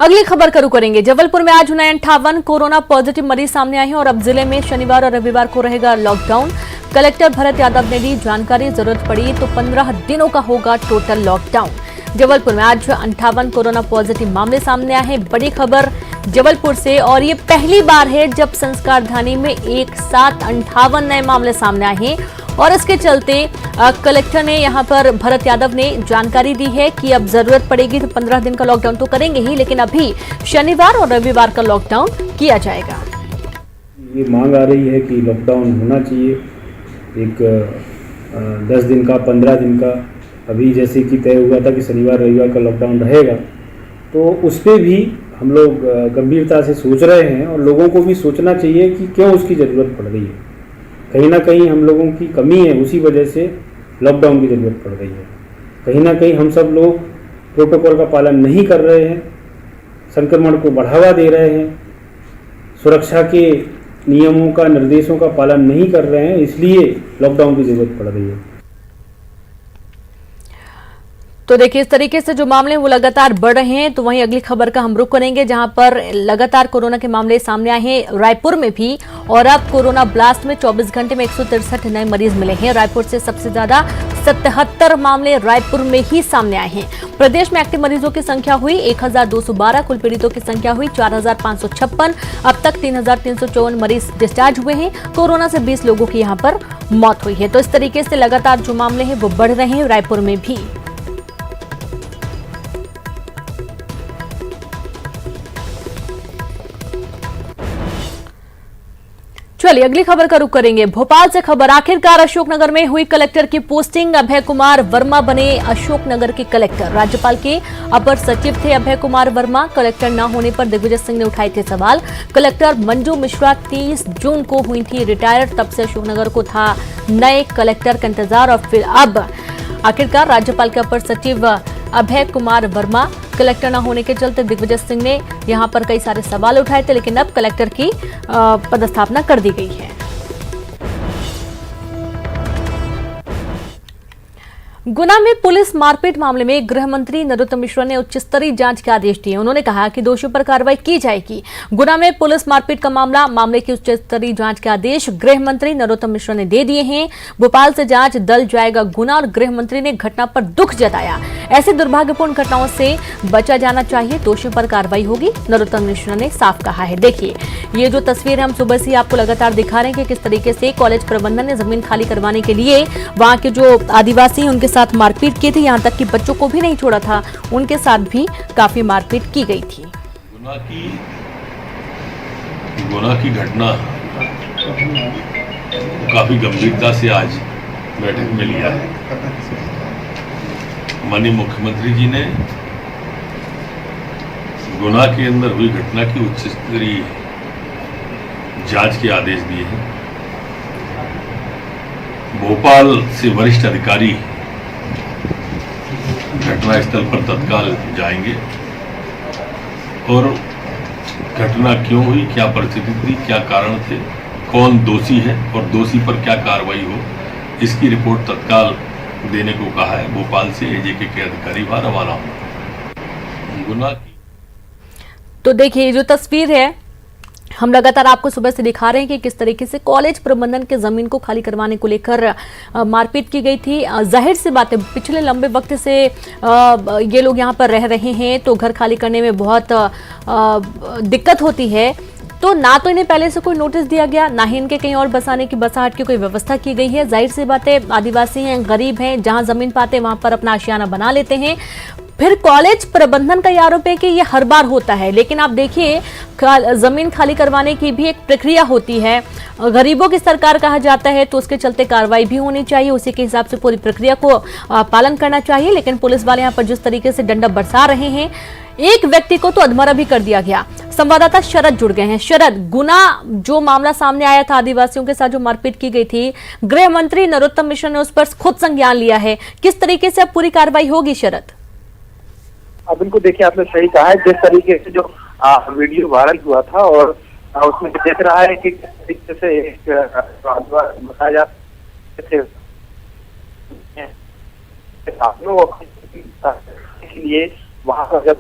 अगली खबर का रुख करेंगे। जबलपुर में आज 58 कोरोना पॉजिटिव मरीज सामने आए हैं और अब जिले में शनिवार और रविवार को रहेगा लॉकडाउन। कलेक्टर भरत यादव ने दी जानकारी, जरूरत पड़ी तो 15 दिनों का होगा टोटल लॉकडाउन। जबलपुर में आज 58 कोरोना पॉजिटिव मामले सामने आए हैं। बड़ी खबर जबलपुर से, और ये पहली बार है जब संस्कारधानी में एक साथ 58 नए मामले सामने आए हैं और इसके चलते कलेक्टर ने यहां पर भरत यादव ने जानकारी दी है कि अब जरूरत पड़ेगी तो 15 दिन का लॉकडाउन तो करेंगे ही, लेकिन अभी शनिवार और रविवार का लॉकडाउन किया जाएगा। ये मांग आ रही है कि लॉकडाउन होना चाहिए, एक 10 दिन का, 15 दिन का। अभी जैसे कि तय हुआ था कि शनिवार रविवार का लॉकडाउन रहेगा, तो उस पर भी हम लोग गंभीरता से सोच रहे हैं और लोगों को भी सोचना चाहिए कि क्यों उसकी ज़रूरत पड़ रही है। कहीं ना कहीं हम लोगों की कमी है, उसी वजह से लॉकडाउन की ज़रूरत पड़ रही है। कहीं ना कहीं हम सब लोग प्रोटोकॉल का पालन नहीं कर रहे हैं, संक्रमण को बढ़ावा दे रहे हैं, सुरक्षा के नियमों का, निर्देशों का पालन नहीं कर रहे हैं, इसलिए लॉकडाउन की ज़रूरत पड़ रही है। तो देखिए, इस तरीके से जो मामले वो लगातार बढ़ रहे हैं। तो वहीं अगली खबर का हम रुख करेंगे, जहां पर लगातार कोरोना के मामले सामने आए हैं रायपुर में भी, और अब कोरोना ब्लास्ट में 24 घंटे में 163 नए मरीज मिले हैं। रायपुर से सबसे ज्यादा 77 मामले रायपुर में ही सामने आए हैं। प्रदेश में एक्टिव मरीजों की संख्या हुई 1212, कुल पीड़ितों की संख्या हुई 4556। अब तक 3354 मरीज डिस्चार्ज हुए हैं। कोरोना से 20 लोगों की यहां पर मौत हुई है। तो इस तरीके से लगातार जो मामले हैं वो बढ़ रहे हैं रायपुर में भी। चलिए अगली खबर का रुख करेंगे। भोपाल से खबर, आखिरकार अशोकनगर में हुई कलेक्टर की पोस्टिंग। अभय कुमार वर्मा बने अशोकनगर के कलेक्टर। राज्यपाल के अपर सचिव थे अभय कुमार वर्मा। कलेक्टर न होने पर दिग्विजय सिंह ने उठाए थे सवाल। कलेक्टर मंजू मिश्रा 30 जून को हुई थी रिटायर, तब से अशोकनगर को था नए कलेक्टर का इंतजार, और फिर अब आखिरकार राज्यपाल के अपर सचिव अभय कुमार वर्मा कलेक्टर न होने के चलते दिग्विजय सिंह ने यहां पर कई सारे सवाल उठाए थे, लेकिन अब कलेक्टर की पदस्थापना कर दी गई है। गुना में पुलिस मारपीट मामले में गृह मंत्री नरोत्तम मिश्रा ने उच्च स्तरीय जांच के आदेश दिए। उन्होंने कहा कि दोषियों पर कार्रवाई की जाएगी। गुना में पुलिस मारपीट का मामले की उच्च स्तरीय जांच के आदेश गृह मंत्री नरोत्तम मिश्रा ने दे दिए हैं। भोपाल से जांच दल जाएगा गुना, और गृह मंत्री ने घटना पर दुख जताया। ऐसी दुर्भाग्यपूर्ण घटनाओं से बचा जाना चाहिए, दोषियों पर कार्रवाई होगी, नरोत्तम मिश्रा ने साफ कहा है। देखिए, ये जो तस्वीर है हम सुबह से आपको लगातार दिखा रहे हैं कि किस तरीके से कॉलेज प्रबंधन ने जमीन खाली करवाने के लिए वहां के जो आदिवासी हैं उनके साथ मारपीट की थी। यहां तक कि बच्चों को भी नहीं छोड़ा था, उनके साथ भी काफी मारपीट की गई थी। गुना की घटना काफी गंभीरता से आज बैठक में लिया है। माननीय मुख्यमंत्री जी ने गुना के अंदर हुई घटना की उच्च स्तरीय जांच के आदेश दिए हैं। भोपाल से वरिष्ठ अधिकारी घटनास्थल पर तत्काल जाएंगे और घटना क्यों हुई, क्या परिस्थिति थी, क्या कारण थे, कौन दोषी है और दोषी पर क्या कार्रवाई हो, इसकी रिपोर्ट तत्काल देने को कहा है। भोपाल से एजेके के अधिकारी वहां रवाना होंगे। गुना की तो देखिए, जो तस्वीर है हम लगातार आपको सुबह से दिखा रहे हैं कि किस तरीके से कॉलेज प्रबंधन के जमीन को खाली करवाने को लेकर मारपीट की गई थी। जाहिर सी बात है, पिछले लंबे वक्त से ये लोग यहाँ पर रह रहे हैं, तो घर खाली करने में बहुत दिक्कत होती है। तो ना तो इन्हें पहले से कोई नोटिस दिया गया, ना ही इनके कहीं और बसाने की, बसाहट की कोई व्यवस्था की गई है। जाहिर सी बात है, आदिवासी हैं, गरीब हैं, जहां जमीन पाते हैं वहां पर अपना आशियाना बना लेते हैं। फिर कॉलेज प्रबंधन का आरोप है कि ये हर बार होता है, लेकिन आप देखिए जमीन खाली करवाने की भी एक प्रक्रिया होती है। गरीबों की सरकार कहा जाता है, तो उसके चलते कार्रवाई भी होनी चाहिए, उसी के हिसाब से पूरी प्रक्रिया को पालन करना चाहिए। लेकिन पुलिस वाले यहाँ पर जिस तरीके से डंडा बरसा रहे हैं, एक व्यक्ति को तो अधमरा भी कर दिया गया। संवाददाता शरद जुड़ गए हैं। शरद, गुना जो मामला सामने आया था, आदिवासियों के साथ जो मारपीट की गई थी, गृह मंत्री नरोत्तम मिश्रा ने उस पर खुद संज्ञान लिया है, किस तरीके से अब पूरी कार्रवाई होगी? शरद, अब इनको देखिए, आपने सही कहा है। जिस तरीके से जो वीडियो वायरल हुआ था और उसमें देख रहा है कि किस तरीके से एक बताया जाता थे, इसलिए वहां पर जब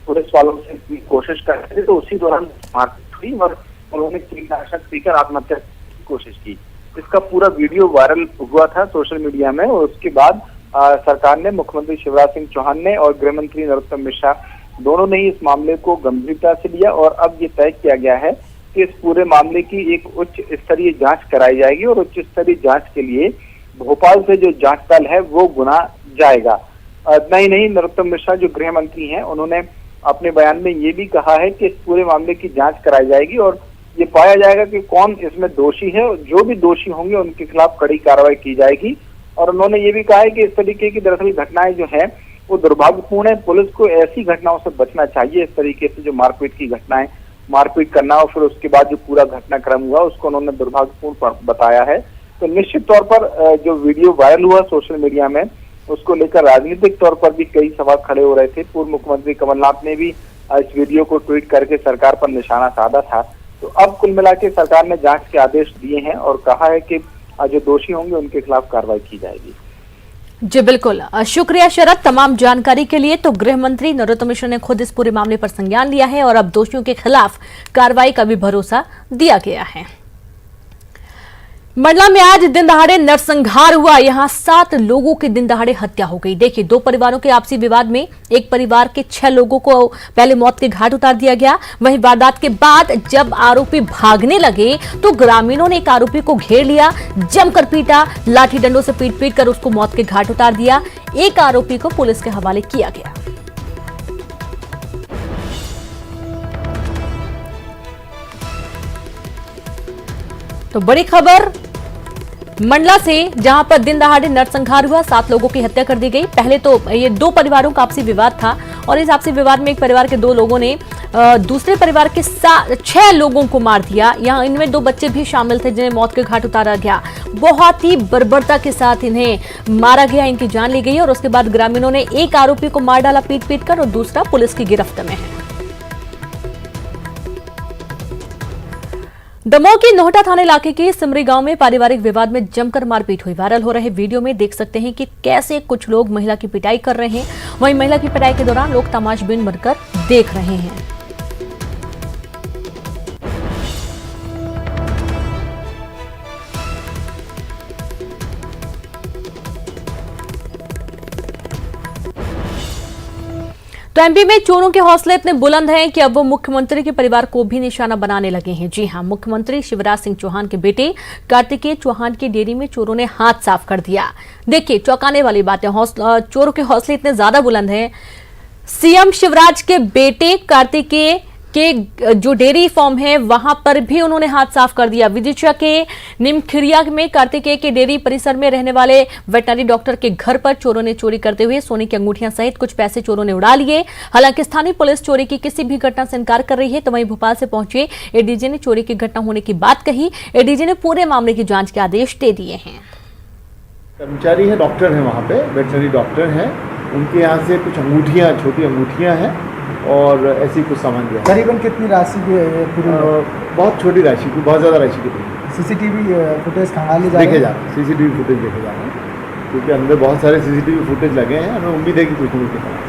पुलिस वालों से कोशिश कर रहे थे, तो उसी दौरान मारपीट हुई और उन्होंने कीटनाशक पीकर आत्महत्या की कोशिश की। इसका पूरा वीडियो वायरल हुआ था सोशल मीडिया में और उसके बाद सरकार ने, मुख्यमंत्री शिवराज सिंह चौहान ने और गृह मंत्री नरोत्तम मिश्रा दोनों ने इस मामले को गंभीरता से लिया और अब ये तय किया गया है कि इस पूरे मामले की एक उच्च स्तरीय जांच कराई जाएगी और उच्च स्तरीय जांच के लिए भोपाल से जो जांच दल है वो गुना जाएगा। इतना ही नहीं, नरोत्तम मिश्रा जो गृह मंत्री हैं उन्होंने अपने बयान में ये भी कहा है कि इस पूरे मामले की जांच कराई जाएगी और ये पाया जाएगा कि कौन इसमें दोषी है और जो भी दोषी होंगे उनके खिलाफ कड़ी कार्रवाई की जाएगी। और उन्होंने ये भी कहा है कि इस तरीके की दरअसल घटनाएं जो है वो दुर्भाग्यपूर्ण है, पुलिस को ऐसी घटनाओं से बचना चाहिए। इस तरीके से जो मारपीट की घटनाएं, मारपीट करना और फिर उसके बाद जो पूरा घटनाक्रम हुआ उसको उन्होंने दुर्भाग्यपूर्ण बताया है। तो निश्चित तौर पर जो वीडियो वायरल हुआ सोशल मीडिया में उसको लेकर राजनीतिक तौर पर भी कई सवाल खड़े हो रहे थे। पूर्व मुख्यमंत्री कमलनाथ ने भी इस वीडियो को ट्वीट करके सरकार पर निशाना साधा था। तो अब कुल मिला के सरकार ने जांच के आदेश दिए हैं और कहा है कि जो दोषी होंगे उनके खिलाफ कार्रवाई की जाएगी। जी बिल्कुल, शुक्रिया शरद तमाम जानकारी के लिए। तो गृह मंत्री नरोत्तम मिश्रा ने खुद इस पूरे मामले पर संज्ञान लिया है और अब दोषियों के खिलाफ कार्रवाई का भी भरोसा दिया गया है। मंडला में आज दिन दहाड़े नरसंहार हुआ। यहां 7 लोगों की दिन दहाड़े हत्या हो गई। देखिए, 2 परिवारों के आपसी विवाद में एक परिवार के 6 लोगों को पहले मौत के घाट उतार दिया गया। वहीं वारदात के बाद जब आरोपी भागने लगे तो ग्रामीणों ने एक आरोपी को घेर लिया, जमकर पीटा, लाठी डंडों से पीट कर उसको मौत के घाट उतार दिया। एक आरोपी को पुलिस के हवाले किया गया। तो बड़ी खबर मंडला से, जहां पर दिन दहाड़े नरसंहार हुआ, 7 लोगों की हत्या कर दी गई। पहले तो ये 2 परिवारों का आपसी विवाद था और इस आपसी विवाद में एक परिवार के 2 लोगों ने दूसरे परिवार के 6 लोगों को मार दिया। यहाँ इनमें 2 बच्चे भी शामिल थे जिन्हें मौत के घाट उतारा गया। बहुत ही बर्बरता के साथ इन्हें मारा गया, इनकी जान ली गई और उसके बाद ग्रामीणों ने एक आरोपी को मार डाला पीट कर और दूसरा पुलिस की गिरफ्त में है। दमोह के नोहटा थाना इलाके के सिमरी गांव में पारिवारिक विवाद में जमकर मारपीट हुई। वायरल हो रहे वीडियो में देख सकते हैं कि कैसे कुछ लोग महिला की पिटाई कर रहे हैं। वहीं महिला की पिटाई के दौरान लोग तमाशबीन बनकर देख रहे हैं। तो एमपी में चोरों के हौसले इतने बुलंद हैं कि अब वो मुख्यमंत्री के परिवार को भी निशाना बनाने लगे हैं। जी हां, मुख्यमंत्री शिवराज सिंह चौहान के बेटे कार्तिकेय चौहान की डेयरी में चोरों ने हाथ साफ कर दिया। देखिए, चौंकाने वाली बात है, चोरों के हौसले इतने ज्यादा बुलंद हैं। सीएम शिवराज के बेटे कार्तिकेय के जो डेयरी फार्म है वहां पर भी उन्होंने हाथ साफ कर दिया। विदिशा के निमखिरिया में कार्तिकेय के डेयरी परिसर में रहने वाले वेटनरी डॉक्टर के घर पर चोरों ने चोरी करते हुए सोने की अंगूठियां सहित कुछ पैसे चोरों ने उड़ा लिए। हालांकि स्थानीय पुलिस चोरी की किसी भी घटना से इनकार कर रही है। तो वहीं भोपाल से पहुंचे एडीजी ने चोरी की घटना होने की बात कही। एडीजी ने पूरे मामले की जांच के आदेश दे दिए हैं। कर्मचारी है, डॉक्टर है, वहाँ पे वेटनरी डॉक्टर हैं, उनके यहाँ से कुछ अंगूठियाँ, छोटी अंगूठियाँ हैं और ऐसी कुछ सामान दिया। करीबन कितनी राशि की पूरी? बहुत छोटी राशि की, बहुत ज़्यादा राशि की पूरी। सीसीटीवी फुटेज खंगाली देखे जा रहे हैं, सीसीटीवी फुटेज देखे जा रहे हैं, क्योंकि अंदर बहुत सारे सीसीटीवी फुटेज लगे हैं। हमें उम्मीद है कि कुछ नहीं होगा।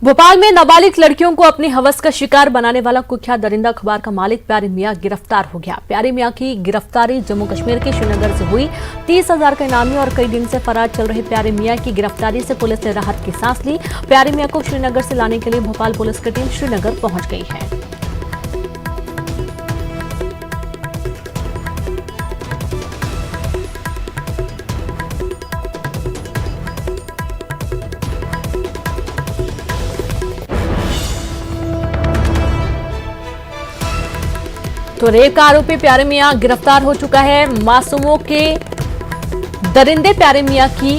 भोपाल में नाबालिग लड़कियों को अपनी हवस का शिकार बनाने वाला कुख्यात दरिंदा अखबार का मालिक प्यारे मियां गिरफ्तार हो गया। प्यारे मियां की गिरफ्तारी जम्मू कश्मीर के श्रीनगर से हुई। 30,000 का इनामी और कई दिन से फरार चल रहे प्यारे मियां की गिरफ्तारी से पुलिस ने राहत की सांस ली। प्यारे मियां को श्रीनगर से लाने के लिए भोपाल पुलिस की टीम श्रीनगर पहुंच गई है। तो रेप का आरोपी प्यारे मियां गिरफ्तार हो चुका है। मासूमों के दरिंदे प्यारे मियां की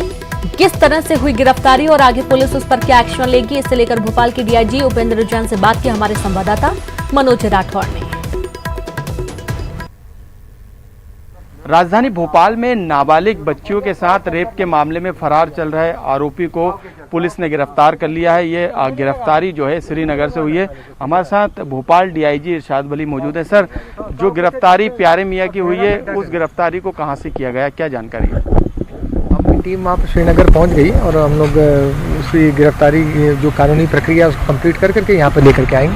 किस तरह से हुई गिरफ्तारी और आगे पुलिस उस पर क्या एक्शन लेगी, इससे लेकर भोपाल के डीआईजी उपेंद्र जैन से बात की हमारे संवाददाता मनोज राठौड़ ने। राजधानी भोपाल में नाबालिग बच्चियों के साथ रेप के मामले में फरार चल रहे आरोपी को पुलिस ने गिरफ्तार कर लिया है। ये गिरफ्तारी जो है श्रीनगर से हुई है। हमारे साथ भोपाल डीआईजी इरशाद वली मौजूद है। सर, जो गिरफ्तारी प्यारे मियां की हुई है, उस गिरफ्तारी को कहां से किया गया, क्या जानकारी है? अपनी टीम वहाँ पर श्रीनगर पहुँच गई और हम लोग उसकी गिरफ्तारी जो कानूनी प्रक्रिया उसको कंप्लीट कर करके यहाँ पर लेकर के आएंगे।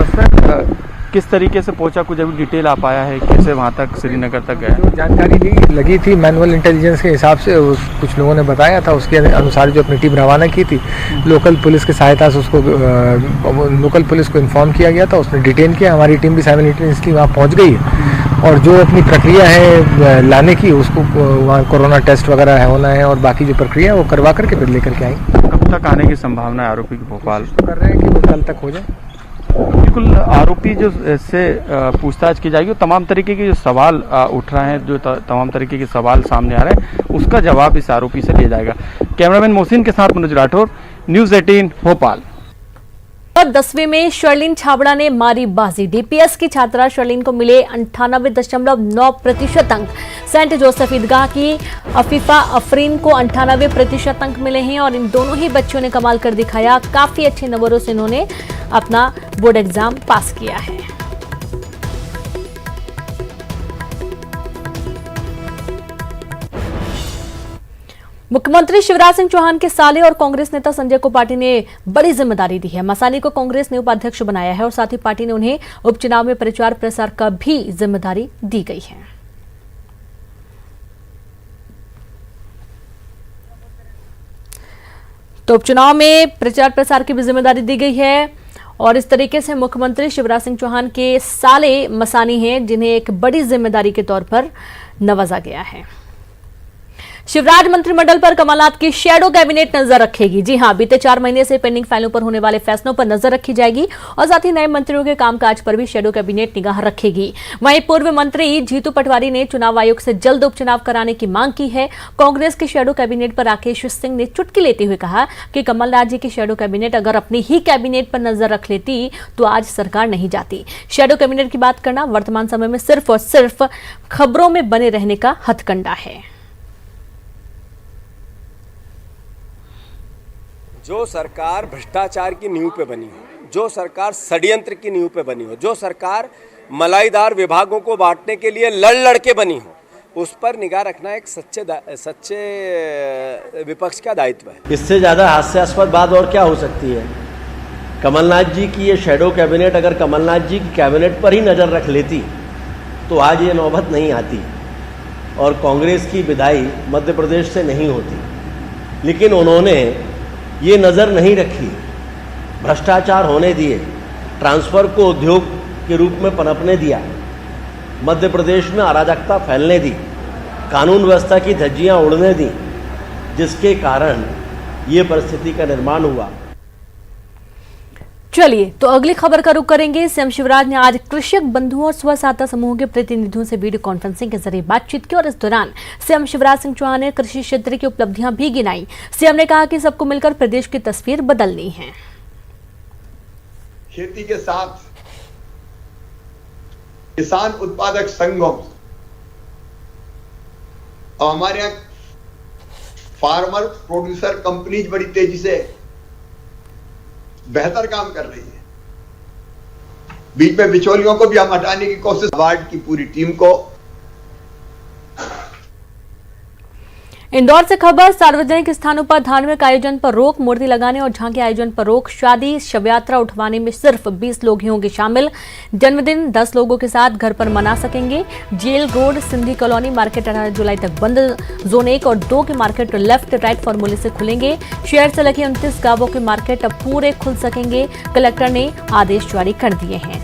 सर किस तरीके से पहुंचा, कुछ अभी डिटेल आ पाया है, कैसे वहां तक श्रीनगर तक गया? जो जानकारी लगी थी मैनुअल इंटेलिजेंस के हिसाब से कुछ लोगों ने बताया था, उसके अनुसार जो अपनी टीम रवाना की थी, लोकल पुलिस की सहायता से उसको लोकल पुलिस को इन्फॉर्म किया गया था, उसने डिटेन किया। हमारी टीम भी साइमल्टेनियसली वहाँ पहुँच गई है और जो अपनी प्रक्रिया है लाने की, उसको वहाँ कोरोना टेस्ट वगैरह है होना है और बाकी जो प्रक्रिया है वो करवा करके फिर लेकर के आएंगे। कब तक आने की संभावना है आरोपी की भोपाल? कर रहे हैं कि वो कल तक हो जाए। बिल्कुल, आरोपी जो से पूछताछ की जाएगी, तमाम तरीके के जो सवाल उठ रहे हैं, जो तमाम तरीके के सवाल सामने आ रहे हैं, उसका जवाब इस आरोपी से लिया जाएगा। कैमरामैन मोहसिन के साथ मनोज राठौर, न्यूज़ 18 भोपाल। और 10वीं में शर्लिन छाबड़ा ने मारी बाजी। डीपीएस की छात्रा शर्लिन को मिले 98.9% अंक। सेंट जोसेफ ईदगाह की अफीफा अफरीन को 98% अंक मिले हैं और इन दोनों ही बच्चों ने कमाल कर दिखाया। काफी अच्छे नंबरों से इन्होंने अपना बोर्ड एग्जाम पास किया है। मुख्यमंत्री शिवराज सिंह चौहान के साले और कांग्रेस नेता संजय को पार्टी ने बड़ी जिम्मेदारी दी है। मसानी को कांग्रेस ने उपाध्यक्ष बनाया है और साथ ही पार्टी ने उन्हें उपचुनाव में प्रचार प्रसार का भी जिम्मेदारी दी गई है। तो उपचुनाव में प्रचार प्रसार की भी जिम्मेदारी दी गई है और इस तरीके से मुख्यमंत्री शिवराज सिंह चौहान के साले मसानी हैं, जिन्हें एक बड़ी जिम्मेदारी के तौर पर नवाजा गया है। शिवराज मंत्रिमंडल पर कमलनाथ की शैडो कैबिनेट नजर रखेगी। जी हां, बीते 4 महीने से पेंडिंग फाइलों पर होने वाले फैसलों पर नजर रखी जाएगी और साथ ही नए मंत्रियों के कामकाज पर भी शैडो कैबिनेट निगाह रखेगी। वहीं पूर्व मंत्री जीतू पटवारी ने चुनाव आयोग से जल्द उपचुनाव कराने की मांग की है। कांग्रेस के शैडो कैबिनेट पर राकेश सिंह ने चुटकी लेते हुए कहा कि कमलनाथ जी की शैडो कैबिनेट अगर अपनी ही कैबिनेट पर नजर रख लेती तो आज सरकार नहीं जाती। शैडो कैबिनेट की बात करना वर्तमान समय में सिर्फ और सिर्फ खबरों में बने रहने का हथकंडा है। जो सरकार भ्रष्टाचार की नींव पे बनी हो, जो सरकार षड्यंत्र की नींव पे बनी हो, जो सरकार मलाईदार विभागों को बांटने के लिए लड़ के बनी हो, उस पर निगाह रखना एक सच्चे विपक्ष का दायित्व है। इससे ज़्यादा हास्यास्पद बात और क्या हो सकती है? कमलनाथ जी की ये शैडो कैबिनेट अगर कमलनाथ जी की कैबिनेट पर ही नज़र रख लेती तो आज ये नौबत नहीं आती और कांग्रेस की विदाई मध्य प्रदेश से नहीं होती। लेकिन उन्होंने ये नज़र नहीं रखी, भ्रष्टाचार होने दिए, ट्रांसफ़र को उद्योग के रूप में पनपने दिया, मध्य प्रदेश में अराजकता फैलने दी, कानून व्यवस्था की धज्जियां उड़ने दी, जिसके कारण ये परिस्थिति का निर्माण हुआ। चलिए तो अगली खबर का रुख करेंगे। सीएम शिवराज ने आज कृषक बंधुओं और स्व सहायता समूहों के प्रतिनिधियों से वीडियो कॉन्फ्रेंसिंग के जरिए बातचीत की और इस दौरान सीएम शिवराज सिंह चौहान ने कृषि क्षेत्र की उपलब्धियां भी गिनाई। सीएम ने कहा कि सबको मिलकर प्रदेश की तस्वीर बदलनी है। खेती के साथ किसान उत्पादक संघों और हमारे यहाँ फार्मर प्रोड्यूसर कंपनीज बड़ी तेजी से बेहतर काम कर रही है। बीच में बिचौलियों को भी हम हटाने की कोशिश, वार्ड की पूरी टीम को। इंदौर से खबर, सार्वजनिक स्थानों पर धार्मिक आयोजन पर रोक, मूर्ति लगाने और झांकी आयोजन पर रोक, शादी शवयात्रा उठवाने में सिर्फ 20 लोग ही होंगे शामिल। जन्मदिन 10 लोगों के साथ घर पर मना सकेंगे। Jail road, Sindhi colony market 18 जुलाई तक बंद। जोन 1 और 2 के मार्केट लेफ्ट राइट फॉर्मूले से खुलेंगे। शहर से लगे 29 गांवों के मार्केट अब पूरे खुल सकेंगे। कलेक्टर ने आदेश जारी कर दिए हैं।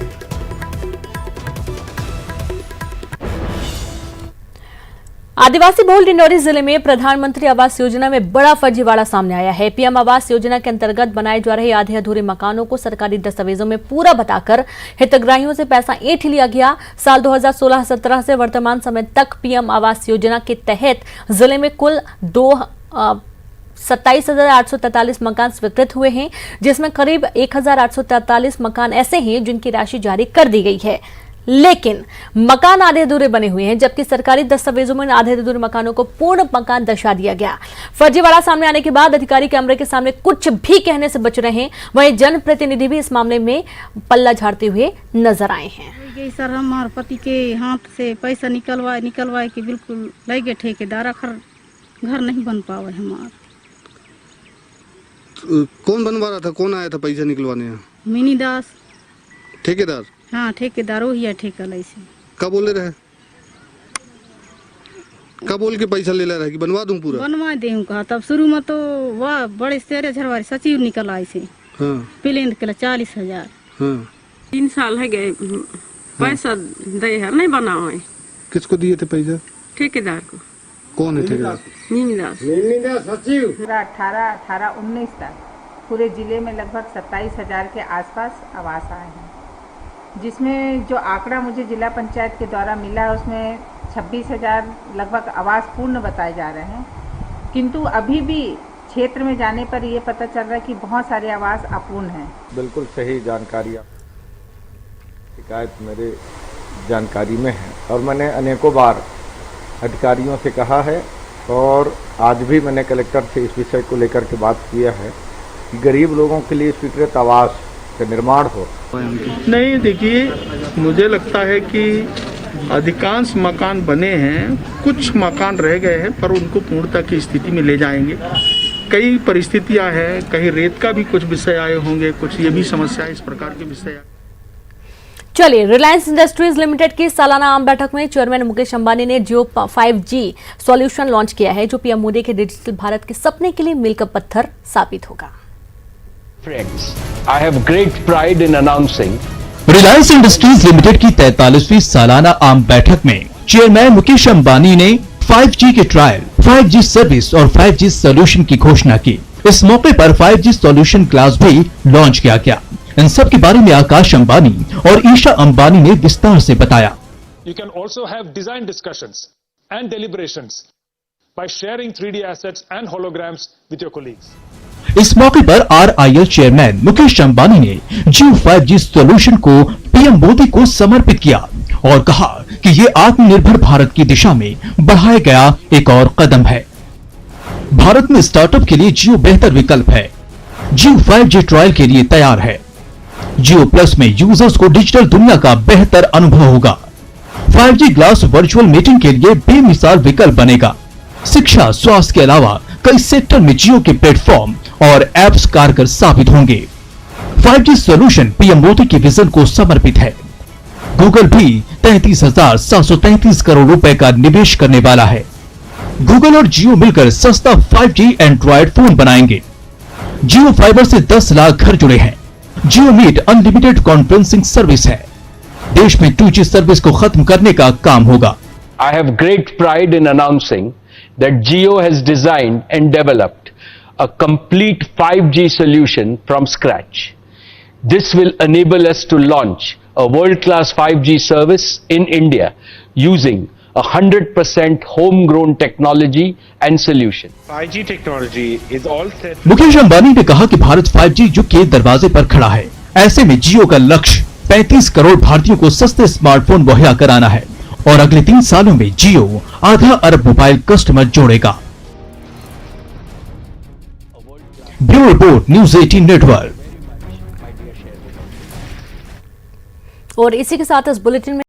आदिवासी बहुल डिंडौरी जिले में प्रधानमंत्री आवास योजना में बड़ा फर्जीवाड़ा सामने आया है। पीएम आवास योजना के अंतर्गत बनाए जा रहे आधे अधूरे मकानों को सरकारी दस्तावेजों में पूरा बताकर हितग्राहियों से पैसा ऐंठ लिया गया। साल 2016-17 से वर्तमान समय तक पीएम आवास योजना के तहत जिले में कुल 27,843 मकान स्वीकृत हुए हैं, जिसमें करीब 1,843 मकान ऐसे हैं जिनकी राशि जारी कर दी गई है, लेकिन मकान आधे अधूरे बने हुए हैं, जबकि सरकारी दस्तावेजों में आधे अधूरे मकानों को पूर्ण मकान दर्शा दिया गया। फर्जीवाड़ा सामने आने के बाद अधिकारी कैमरे के सामने कुछ भी कहने से बच रहे हैं। वहीं जनप्रतिनिधि भी इस मामले में पल्ला झाड़ते हुए नजर आए हैं। सर, हमारे पति के हाथ से पैसा निकलवाए कि बिल्कुल लगे ठेकेदार घर नहीं बन पावे हमारा। कौन बनवा रहा था, कौन आया था पैसा निकलवाने यहाँ? मिनी दास। ठेकेदार? हाँ ठेकेदार वही है ठेका ऐसे। कब बोले रहे, कब बोल के पैसा ले रहा है कि बनवा दूं पूरा? बनवा दे कहा। तब शुरू में तो वह बड़े शेरे झरवारी सचिव निकल आए से। हाँ। प्लेन के 40,000। हाँ। 3 साल है गए पैसा दे है नहीं बना हुआ। किसको दिए थे पैसा? ठेकेदार को। कौन है ठेकेदार? नीमिदास सचिव। पूरा 18-19 तक पूरे जिले में लगभग 27,000 के आसपास आवास आए हैं, जिसमें जो आंकड़ा मुझे जिला पंचायत के द्वारा मिला है उसमें 26,000 लगभग आवास पूर्ण बताए जा रहे हैं, किंतु अभी भी क्षेत्र में जाने पर ये पता चल रहा है कि बहुत सारे आवास अपूर्ण हैं। बिल्कुल सही जानकारी, शिकायत मेरे जानकारी में है और मैंने अनेकों बार अधिकारियों से कहा है और आज भी मैंने कलेक्टर से इस विषय को लेकर के बात किया है कि गरीब लोगों के लिए स्वीकृत आवास का निर्माण हो। नहीं, देखिए मुझे लगता है कि अधिकांश मकान बने हैं, कुछ मकान रह गए हैं पर उनको पूर्णता की स्थिति में ले जाएंगे। कई परिस्थितियां हैं, कहीं रेत का भी कुछ विषय आए होंगे, कुछ ये भी समस्या इस प्रकार के विषय। चलिए, रिलायंस इंडस्ट्रीज लिमिटेड की सालाना आम बैठक में चेयरमैन मुकेश अंबानी ने जियो 5G सॉल्यूशन लॉन्च किया है, जो पीएम मोदी के डिजिटल भारत के सपने के लिए मील का पत्थर साबित होगा। Friends, I have great pride in announcing Reliance industries limited की 43वीं सालाना आम बैठक में चेयरमैन मुकेश अंबानी ने 5G के ट्रायल, 5G सर्विस और 5G सॉल्यूशन की घोषणा की। इस मौके पर 5G सॉल्यूशन क्लास भी लॉन्च किया गया। इन सब के बारे में आकाश अंबानी और ईशा अंबानी ने विस्तार से बताया। You can also have design discussions and deliberations by sharing 3D assets and holograms with your colleagues. इस मौके पर RIL चेयरमैन मुकेश अंबानी ने जियो 5G सॉल्यूशन को पीएम मोदी को समर्पित किया और कहा कि ये आत्मनिर्भर भारत की दिशा में बढ़ाया गया एक और कदम है। भारत में स्टार्टअप के लिए जियो बेहतर विकल्प है। जियो 5G ट्रायल के लिए तैयार है। जियो प्लस में यूजर्स को डिजिटल दुनिया का बेहतर अनुभव होगा। 5G ग्लास वर्चुअल मीटिंग के लिए बेमिसाल विकल्प बनेगा। शिक्षा, स्वास्थ्य के अलावा कई सेक्टर में जियो के प्लेटफॉर्म और एप्स कारगर साबित होंगे। 5G सॉल्यूशन पीएम मोदी के विजन को समर्पित है। गूगल भी 33,733 करोड़ रुपए का निवेश करने वाला है। गूगल और जियो मिलकर सस्ता 5G एंड्रॉयड फोन बनाएंगे। जियो फाइबर से 10 लाख घर जुड़े हैं। जियो मीट अनलिमिटेड कॉन्फ्रेंसिंग सर्विस है। देश में 2G सर्विस को खत्म करने का काम होगा। I have great pride in announcing that Jio has designed and developed a complete 5G solution from scratch. This will enable us to launch a world-class 5G service in India using 100% homegrown technology and solution. 5G technology is all set. Mukesh Ambani ने कहा कि Bharat 5G युग के दरवाजे पर खड़ा है। ऐसे में जियो का लक्ष्य 35 करोड़ भारतीयों को सस्ते स्मार्टफोन मुहैया कराना है और अगले 3 सालों में जियो आधा अरब मोबाइल कस्टमर जोड़ेगा। Bureau report, news 18 network. और इसी के साथ इस बुलेटिन में